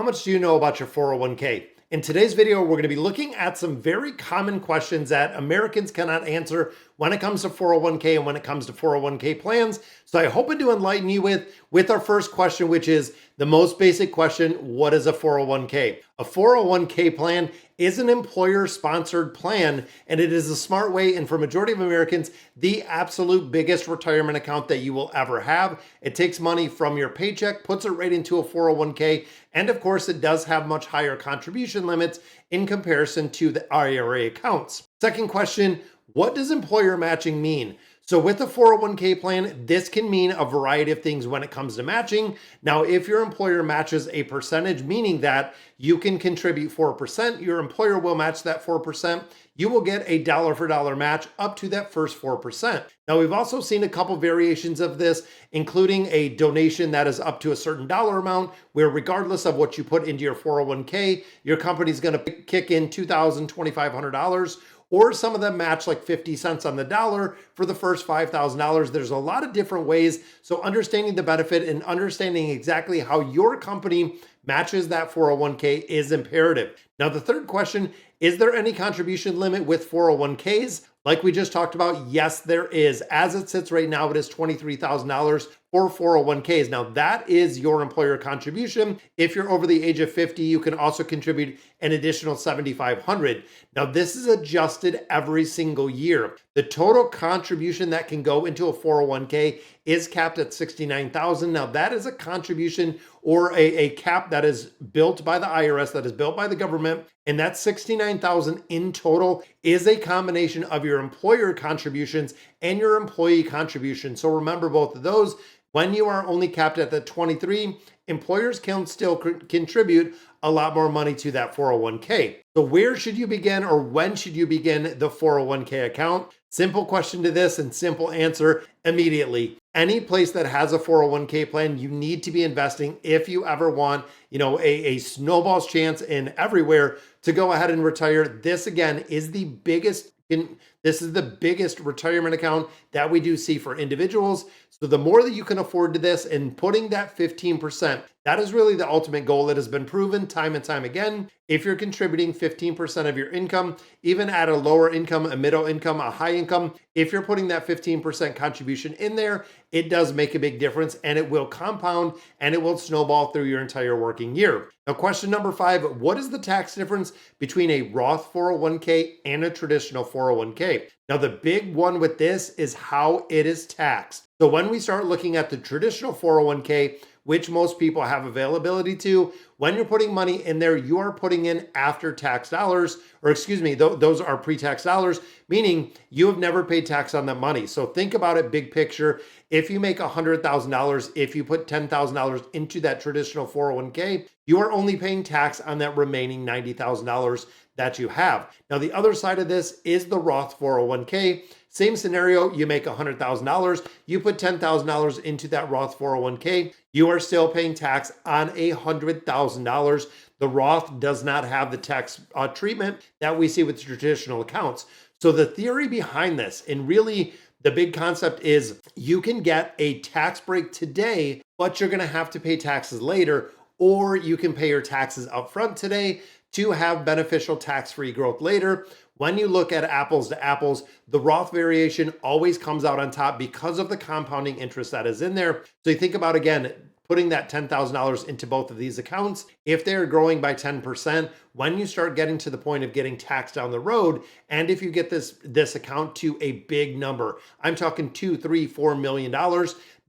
How much do you know about your 401k? In today's video, we're going to be looking at some very common questions that Americans cannot answer when it comes to 401k and when it comes to 401k plans. So I hope to enlighten you with our first question, which is the most basic question: what is a 401k? A 401k plan is an employer-sponsored plan, and it is a smart way, and for a majority of Americans, the absolute biggest retirement account that you will ever have. It takes money from your paycheck, puts it right into a 401k, and of course, it does have much higher contribution limits in comparison to the IRA accounts. Second question: what does employer matching mean? So with a 401k plan, this can mean a variety of things when it comes to matching. Now, if your employer matches a percentage, meaning that you can contribute 4%, your employer will match that 4%. You will get a dollar for dollar match up to that first 4%. Now, we've also seen a couple variations of this, including a donation that is up to a certain dollar amount, where regardless of what you put into your 401k, your company's going to kick in $2,000, $2,500. Or some of them match like 50 cents on the dollar for the first $5,000. There's a lot of different ways. So understanding the benefit and understanding exactly how your company matches that 401k is imperative. Now, the third question: is there any contribution limit with 401ks? Like we just talked about, yes, there is. As it sits right now, it is $23,000 for 401ks. Now, that is your employer contribution. If you're over the age of 50, you can also contribute an additional $7,500. Now, this is adjusted every single year. The total contribution that can go into a 401k is capped at $69,000. Now, that is a contribution or a cap that is built by the IRS, that is built by the government. And that $69,000 in total is a combination of your employer contributions and your employee contributions. So remember both of those. When you are only capped at the 23, employers can still contribute a lot more money to that 401k. So where should you begin, or when should you begin the 401k account? Simple question to this and simple answer: immediately. Any place that has a 401k plan, you need to be investing if you ever want, a snowball's chance in everywhere to go ahead and retire. This again is the biggest retirement account that we do see for individuals. So the more that you can afford to this, and putting that 15%, that is really the ultimate goal. It has been proven time and time again. If you're contributing 15% of your income, even at a lower income, a middle income, a high income, if you're putting that 15% contribution in there, it does make a big difference, and it will compound and it will snowball through your entire working year. Now, question number 5: what is the tax difference between a Roth 401k and a traditional 401k? Now, the big one with this is how it is taxed. So when we start looking at the traditional 401k, which most people have availability to, when you're putting money in there, you are putting in after tax dollars, or excuse me, those are pre-tax dollars, meaning you have never paid tax on that money. So think about it big picture. If you make $100,000, if you put $10,000 into that traditional 401k, you are only paying tax on that remaining $90,000 that you have. Now, the other side of this is the Roth 401k. Same scenario: you make $100,000, you put $10,000 into that Roth 401k, you are still paying tax on $100,000. The Roth does not have the tax treatment that we see with traditional accounts. So the theory behind this, and really the big concept, is you can get a tax break today, but you're going to have to pay taxes later, or you can pay your taxes upfront today to have beneficial tax-free growth later. When you look at apples to apples, the Roth variation always comes out on top because of the compounding interest that is in there. So you think about, again, putting that $10,000 into both of these accounts. If they're growing by 10%, when you start getting to the point of getting taxed down the road, and if you get this account to a big number, I'm talking $2, $3, $4 million,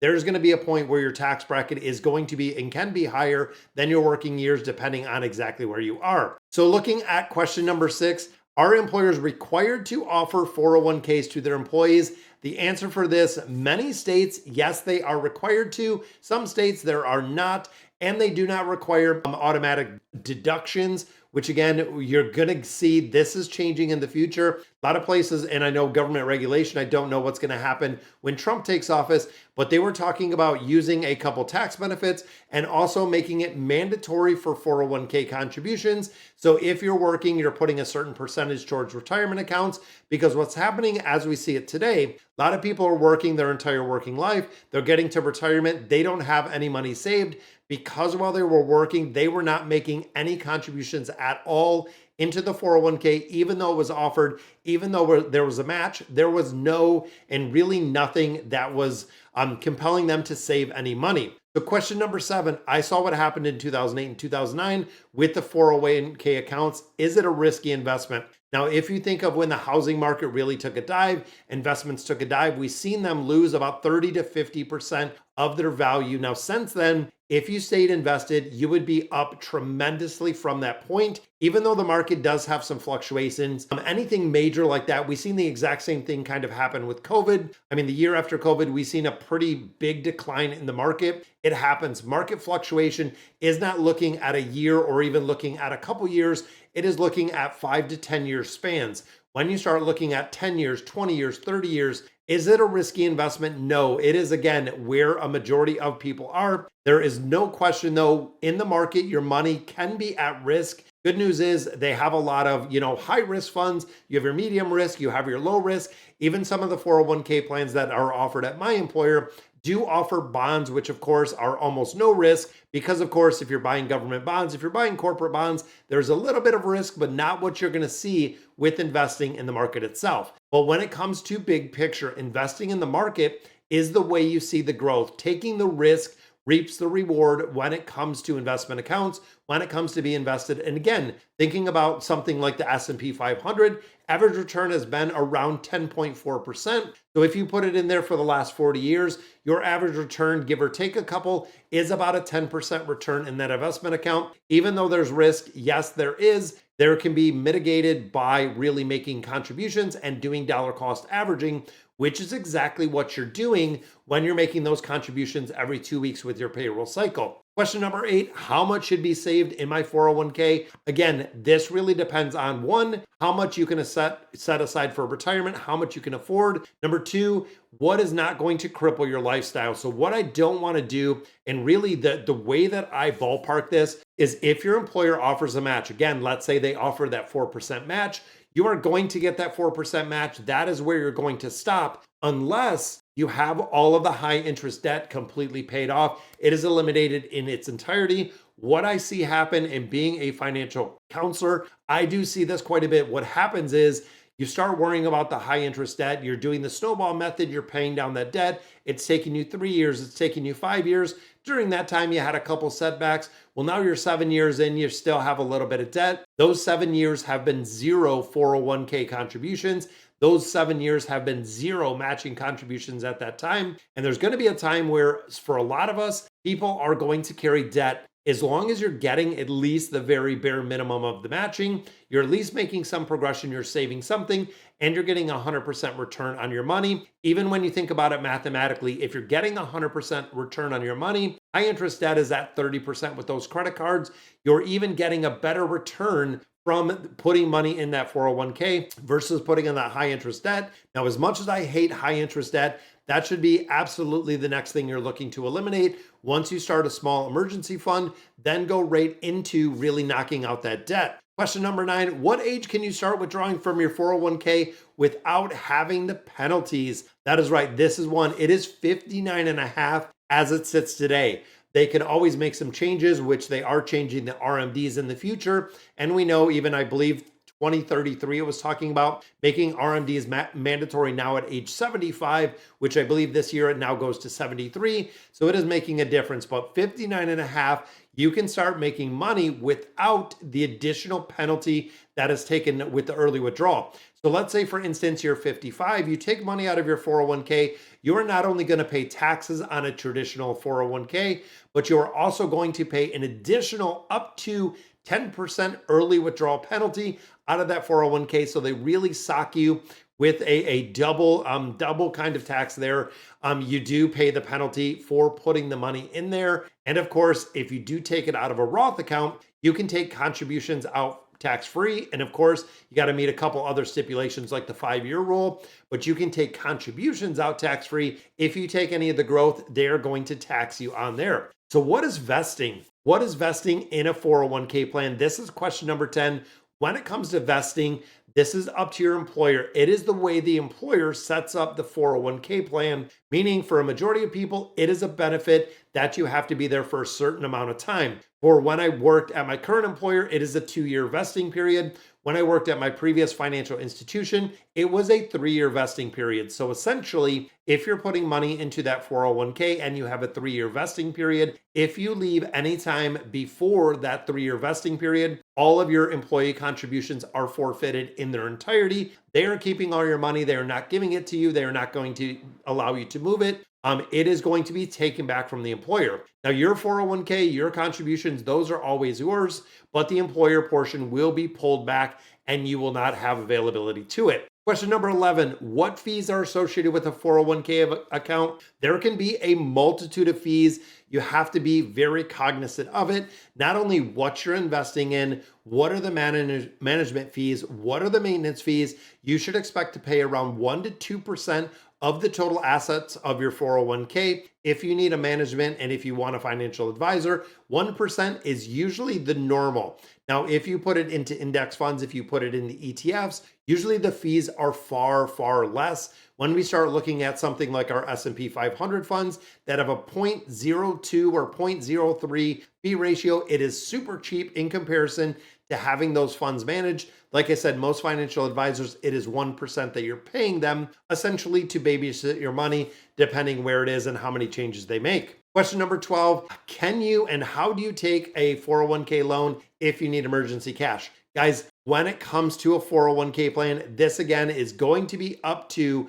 there's going to be a point where your tax bracket is going to be and can be higher than your working years, depending on exactly where you are. So looking at question number 6, are employers required to offer 401ks to their employees? The answer for this: many states, yes, they are required to. Some states there are not, and they do not require automatic deductions which again, you're going to see this is changing in the future. A lot of places, and I know government regulation, I don't know what's going to happen when Trump takes office, but they were talking about using a couple tax benefits and also making it mandatory for 401k contributions. So if you're working, you're putting a certain percentage towards retirement accounts, because what's happening as we see it today, a lot of people are working their entire working life. They're getting to retirement. They don't have any money saved because while they were working, they were not making any contributions at all into the 401k, even though it was offered, even though there was a match, there was no and really nothing that was compelling them to save any money. So question number 7, I saw what happened in 2008 and 2009 with the 401k accounts. Is it a risky investment? Now, if you think of when the housing market really took a dive, investments took a dive, we've seen them lose about 30 to 50% of their value. Now, since then, if you stayed invested, you would be up tremendously from that point, even though the market does have some fluctuations. Anything major like that, we've seen the exact same thing kind of happen with COVID. I mean, the year after COVID, we've seen a pretty big decline in the market. It happens. Market fluctuation is not looking at a year or even looking at a couple years. It is looking at 5 to 10 year spans. When you start looking at 10 years, 20 years, 30 years, is it a risky investment? No, it is, again, where a majority of people are. There is no question, though, in the market, your money can be at risk. Good news is they have a lot of, high risk funds. You have your medium risk, you have your low risk. Even some of the 401k plans that are offered at my employer do offer bonds, which of course are almost no risk because of course, if you're buying government bonds, if you're buying corporate bonds, there's a little bit of risk, but not what you're going to see with investing in the market itself. But when it comes to big picture, investing in the market is the way you see the growth. Taking the risk reaps the reward when it comes to investment accounts, when it comes to be invested. And again, thinking about something like the S&P 500, average return has been around 10.4%. So if you put it in there for the last 40 years, your average return, give or take a couple, is about a 10% return in that investment account. Even though there's risk, yes, there is. There can be mitigated by really making contributions and doing dollar cost averaging, which is exactly what you're doing when you're making those contributions every 2 weeks with your payroll cycle. Question number 8, how much should be saved in my 401k? Again, this really depends on 1, how much you can set aside for retirement, how much you can afford. Number 2, what is not going to cripple your lifestyle? So what I don't want to do, and really the way that I ballpark this is if your employer offers a match, again, let's say they offer that 4% match, you are going to get that 4% match. That is where you're going to stop unless you have all of the high interest debt completely paid off. It is eliminated in its entirety. What I see happen in being a financial counselor, I do see this quite a bit. What happens is you start worrying about the high interest debt. You're doing the snowball method. You're paying down that debt. It's taking you 3 years. It's taking you 5 years. During that time, you had a couple setbacks. Well, now you're 7 years in, you still have a little bit of debt. Those 7 years have been 0 401k contributions. Those 7 years have been 0 matching contributions at that time. And there's going to be a time where, for a lot of us, people are going to carry debt. As long as you're getting at least the very bare minimum of the matching, you're at least making some progression, you're saving something, and you're getting 100% return on your money. Even when you think about it mathematically, if you're getting 100% return on your money, high interest debt is at 30% with those credit cards. You're even getting a better return from putting money in that 401k versus putting in that high interest debt. Now, as much as I hate high interest debt, that should be absolutely the next thing you're looking to eliminate. Once you start a small emergency fund, then go right into really knocking out that debt. Question number 9, what age can you start withdrawing from your 401k without having the penalties? That is right. This is one. It is 59 and a half as it sits today. They can always make some changes, which they are changing the RMDs in the future. And we know even, I believe, 2033, it was talking about making RMDs mandatory now at age 75, which I believe this year it now goes to 73. So it is making a difference, but 59 and a half, you can start making money without the additional penalty that is taken with the early withdrawal. So let's say, for instance, you're 55, you take money out of your 401k, you're not only going to pay taxes on a traditional 401k, but you're also going to pay an additional up to 10% early withdrawal penalty out of that 401k. So they really sock you with a double kind of tax there. You do pay the penalty for putting the money in there. And of course, if you do take it out of a Roth account, you can take contributions out tax-free. And of course, you got to meet a couple other stipulations like the 5-year rule, but you can take contributions out tax-free. If you take any of the growth, they're going to tax you on there. So what is vesting? What is vesting in a 401k plan? This is question number 10. When it comes to vesting, this is up to your employer. It is the way the employer sets up the 401k plan, meaning for a majority of people, it is a benefit that you have to be there for a certain amount of time. For when I worked at my current employer, it is a 2-year vesting period. When I worked at my previous financial institution, it was a 3-year vesting period. So essentially, if you're putting money into that 401k and you have a 3-year vesting period, if you leave anytime before that 3-year vesting period, all of your employee contributions are forfeited in their entirety. They are keeping all your money. They are not giving it to you. They are not going to allow you to move it. It is going to be taken back from the employer. Now, your 401k, your contributions, those are always yours, but the employer portion will be pulled back and you will not have availability to it. Question number 11, what fees are associated with a 401k account? There can be a multitude of fees. You have to be very cognizant of it. Not only what you're investing in, what are the management fees, what are the maintenance fees? You should expect to pay around 1% to 2% of the total assets of your 401k. If you need a management and if you want a financial advisor, 1% is usually the normal. Now, if you put it into index funds, if you put it into ETFs, usually the fees are far, far less. When we start looking at something like our S&P 500 funds that have a 0.02 or 0.03 fee ratio, it is super cheap in comparison to having those funds managed. Like I said, most financial advisors, it is 1% that you're paying them essentially to babysit your money, depending where it is and how many changes they make. Question number 12, can you and how do you take a 401k loan if you need emergency cash? Guys, when it comes to a 401k plan, this again is going to be up to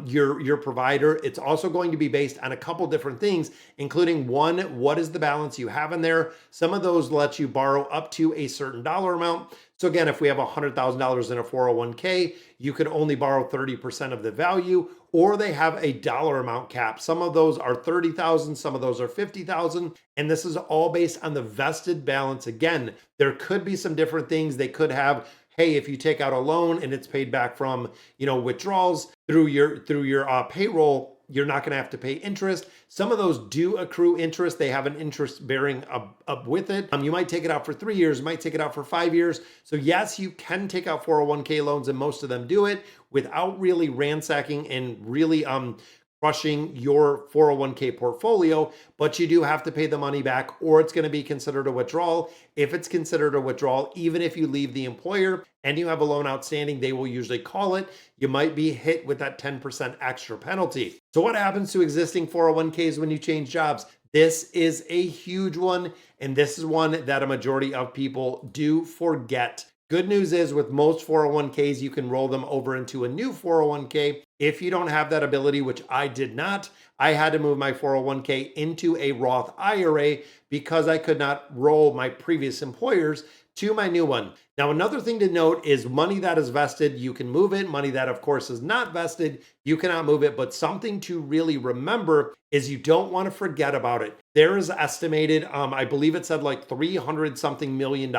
your provider. It's also going to be based on a couple different things, including one, what is the balance you have in there? Some of those let you borrow up to a certain dollar amount. So again, if we have $100,000 in a 401k, you can only borrow 30% of the value, or they have a dollar amount cap. Some of those are 30,000, some of those are 50,000, and this is all based on the vested balance. Again, there could be some different things. They could have, hey, if you take out a loan and it's paid back from, withdrawals through your payroll, you're not going to have to pay interest. Some of those do accrue interest. They have an interest bearing up with it. You might take it out for 3 years, you might take it out for 5 years. So yes, you can take out 401k loans, and most of them do it without really ransacking and really crushing your 401k portfolio, but you do have to pay the money back, or it's going to be considered a withdrawal. If it's considered a withdrawal, even if you leave the employer and you have a loan outstanding, they will usually call it. You might be hit with that 10% extra penalty. So what happens to existing 401ks when you change jobs? This is a huge one, and this is one that a majority of people do forget. Good news is with most 401ks, you can roll them over into a new 401k. If you don't have that ability, which I did not, I had to move my 401k into a Roth IRA because I could not roll my previous employers to my new one. Now, another thing to note is money that is vested, you can move it. Money that, of course, is not vested, you cannot move it. But something to really remember is you don't want to forget about it. There is estimated, I believe it said like 300 something $million.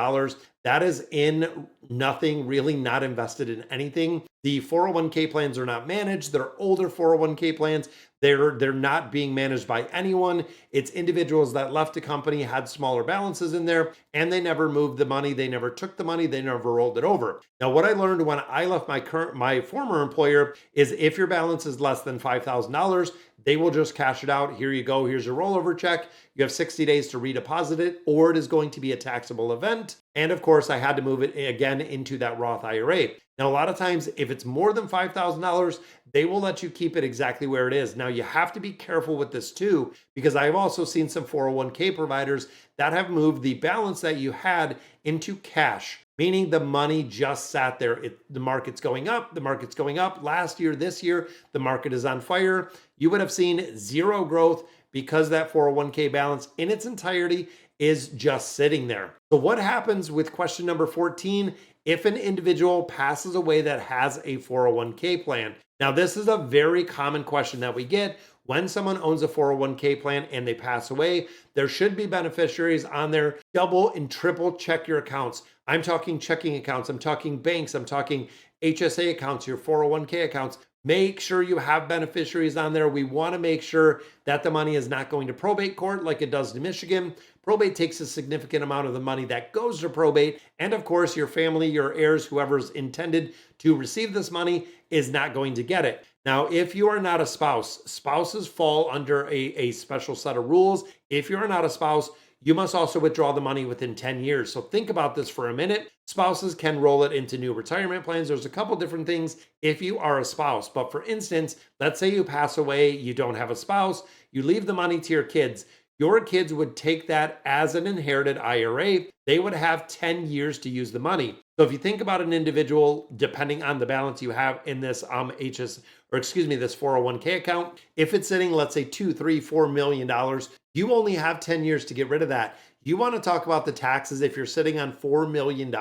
That is in nothing, really not invested in anything. The 401k plans are not managed. They're older 401k plans. They're not being managed by anyone. It's individuals that left a company, had smaller balances in there, and they never moved the money. They never took the money. They never rolled it over. Now, what I learned when I left my former employer is if your balance is less than $5,000, they will just cash it out. Here you go. Here's your rollover check. You have 60 days to redeposit it, or it is going to be a taxable event. And of course, I had to move it again into that Roth IRA. Now, a lot of times, if it's more than $5,000, they will let you keep it exactly where it is. Now, you have to be careful with this too, because I've also seen some 401k providers that have moved the balance that you had into cash, meaning the money just sat there. The market's going up, the market's going up. Last year, this year, the market is on fire. You would have seen zero growth because that 401k balance in its entirety is just sitting there. So what happens with question number 14 if an individual passes away that has a 401k plan? Now, this is a very common question that we get when someone owns a 401k plan and they pass away. There should be beneficiaries on there. Double and triple check your accounts. I'm talking checking accounts, I'm talking banks, I'm talking HSA accounts, your 401k accounts. Make sure you have beneficiaries on there. We want to make sure that the money is not going to probate court like it does in Michigan. Probate takes a significant amount of the money that goes to probate. And of course, your family, your heirs, whoever's intended to receive this money is not going to get it. Now, if you are not a spouse, spouses fall under a special set of rules. If you're not a spouse, you must also withdraw the money within 10 years. So think about this for a minute. Spouses can roll it into new retirement plans. There's a couple different things if you are a spouse. But for instance, let's say you pass away, you don't have a spouse, you leave the money to your kids. Your kids would take that as an inherited IRA. They would have 10 years to use the money. So if you think about an individual, depending on the balance you have in this this 401k account, if it's sitting, let's say $2, $3, $4 million, you only have 10 years to get rid of that. You want to talk about the taxes. If you're sitting on $4 million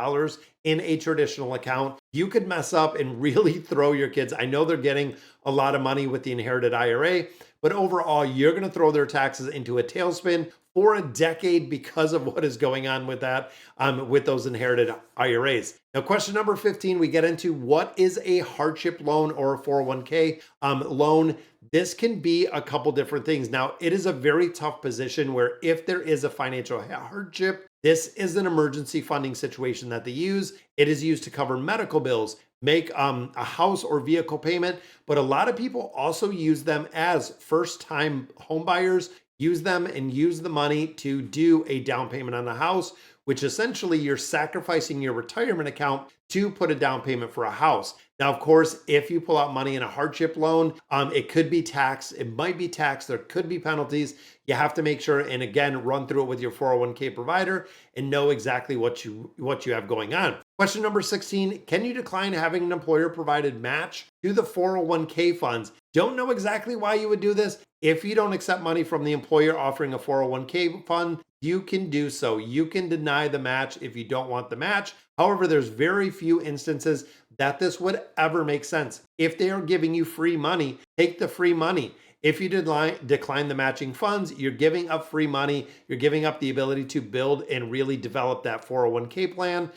in a traditional account, you could mess up and really throw your kids. I know they're getting a lot of money with the inherited IRA, but overall, you're going to throw their taxes into a tailspin for a decade because of what is going on with that, with those inherited IRAs. Now, question number 15, we get into what is a hardship loan or a 401k loan. This can be a couple different things. Now, it is a very tough position where if there is a financial hardship, this is an emergency funding situation that they use. It is used to cover medical bills, make a house or vehicle payment, but a lot of people also use them as first-time home buyers, use them and use the money to do a down payment on the house, which essentially you're sacrificing your retirement account to put a down payment for a house. Now, of course, if you pull out money in a hardship loan, it could be taxed. It might be taxed. There could be penalties. You have to make sure, and again, run through it with your 401k provider and know exactly what you have going on. Question number 16, can you decline having an employer provided match to the 401k funds? Don't know exactly why you would do this. If you don't accept money from the employer offering a 401k fund, you can do so. You can deny the match if you don't want the match. However, there's very few instances that this would ever make sense. If they are giving you free money, take the free money. If you decline the matching funds, you're giving up free money. You're giving up the ability to build and really develop that 401k plan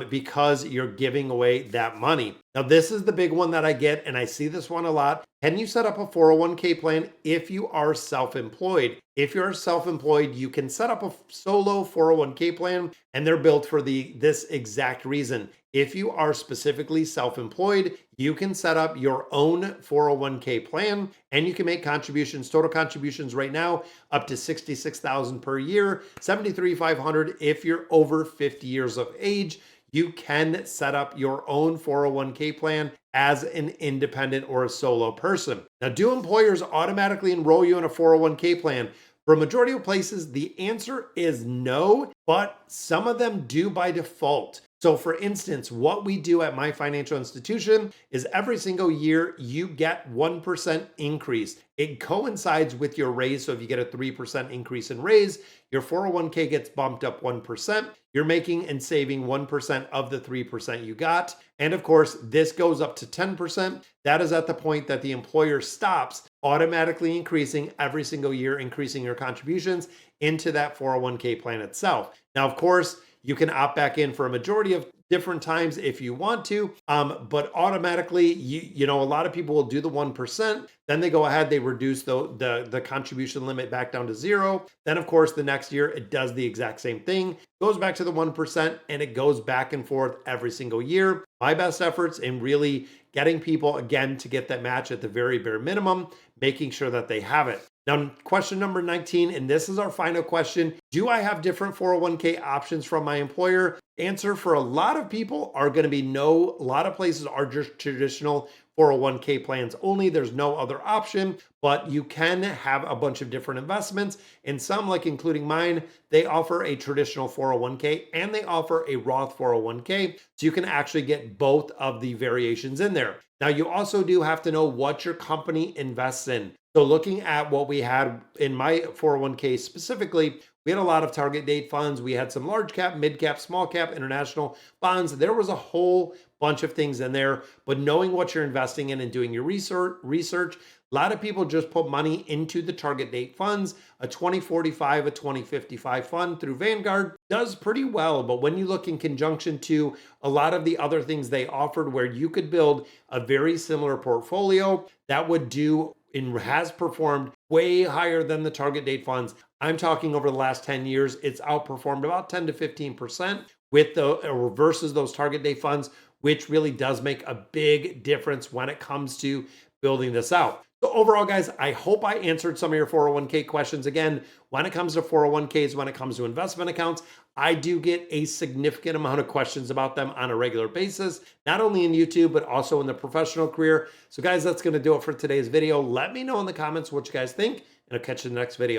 because you're giving away that money. Now, this is the big one that I get, and I see this one a lot. Can you set up a 401k plan if you are self-employed? If you're self-employed, you can set up a solo 401k plan, and they're built for this exact reason. If you are specifically self-employed, you can set up your own 401k plan, and you can make contributions, total contributions right now, up to $66,000 per year, $73,500 if you're over 50 years of age. You can set up your own 401k plan as an independent or a solo person. Now, do employers automatically enroll you in a 401k plan? For a majority of places, the answer is no, but some of them do by default. So for instance, what we do at my financial institution is every single year you get 1% increase. It coincides with your raise. So if you get a 3% increase in raise, your 401k gets bumped up 1%. You're making and saving 1% of the 3% you got. And of course, this goes up to 10%. That is at the point that the employer stops automatically increasing every single year, increasing your contributions into that 401k plan itself. Now, of course, you can opt back in for a majority of different times if you want to, but automatically, you know, a lot of people will do the 1%, then they go ahead, they reduce the contribution limit back down to 0. Then of course, the next year it does the exact same thing, goes back to the 1%, and it goes back and forth every single year. My best efforts in really getting people, again, to get that match at the very bare minimum, making sure that they have it. Now, question number 19, and this is our final question. Do I have different 401k options from my employer? Answer for a lot of people are going to be no. A lot of places are just traditional 401k plans only. There's no other option, but you can have a bunch of different investments. And some, like including mine, they offer a traditional 401k and they offer a Roth 401k. So you can actually get both of the variations in there. Now, you also do have to know what your company invests in. So looking at what we had in my 401k specifically, we We had a lot of target date funds. We had some large cap, mid cap, small cap, international bonds. There was a whole bunch of things in there, but knowing what you're investing in and doing your research, a lot of people just put money into the target date funds. A 2045, a 2055 fund through Vanguard does pretty well. But when you look in conjunction to a lot of the other things they offered where you could build a very similar portfolio that would do and has performed way higher than the target date funds. I'm talking over the last 10 years, it's outperformed about 10 to 15% with the versus those target date funds, which really does make a big difference when it comes to building this out. So overall, guys, I hope I answered some of your 401k questions. Again, when it comes to 401ks, when it comes to investment accounts, I do get a significant amount of questions about them on a regular basis, not only in YouTube, but also in the professional career. So guys, that's going to do it for today's video. Let me know in the comments what you guys think, and I'll catch you in the next video.